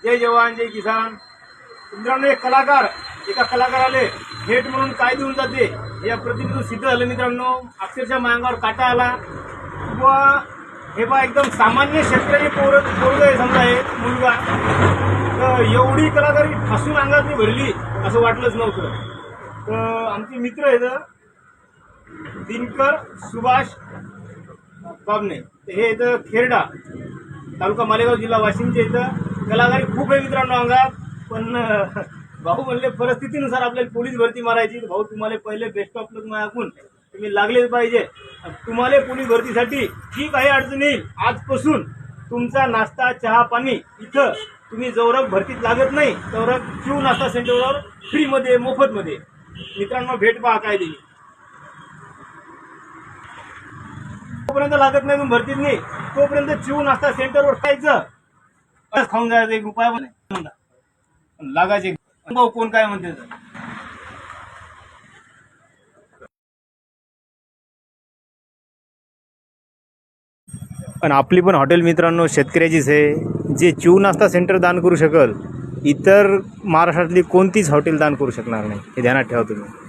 जय जवान जय किसान. मित्रांनो, एक कलाकार एका कलाकाराला भेट म्हणून काय देऊन जाते या प्रतिनिधी सिद्ध झालं मित्रांनो. अक्षरशः मांगावर काटा आला. व हे बा एकदम सामान्य शेतकरी पोरग आहे समजा, हे मुलगा. तर एवढी कलाकारी ठासून अंगात भरली असं वाटलंच नव्हतं. तर आमचे मित्र आहेत दिनकर सुभाष बाबने, हे इथं खेरडा तालुका मालेगाव जिल्हा वाशिमच्या इथं कलाकारी खूप आहे मित्रांनो अंगात. पण भाऊ म्हणले परिस्थितीनुसार आपल्याला पोलीस भरती मारायची. भाऊ तुम्हाला पहिले बेस्ट ऑफ लक ऐकून तुम्ही लागलेच पाहिजे. तुम्हाला पोलीस भरतीसाठी जी काही अडचण येईल आजपासून तुमचा नाश्ता चहा पाणी इथं तुम्ही जवळ भरतीत लागत नाही तर चिव नाश्ता सेंटरवर फ्रीमध्ये मोफतमध्ये. मित्रांनो भेट पहा काय दिली. तोपर्यंत लागत नाही तुम्ही भरतीत नाही तोपर्यंत चिव नाश्ता सेंटरवर खायचं खाऊन जायचं. एक रुपया पण नाही लागायचे. कोण काय म्हणते पण आपली पण हॉटेल मित्रांनो शेतकऱ्याचीच आहे. जे चिव नाश्ता सेंटर दान करू शकल इतर महाराष्ट्रातली कोणतीच हॉटेल दान करू शकणार नाही. हे ध्यानात ठेवा तुम्ही.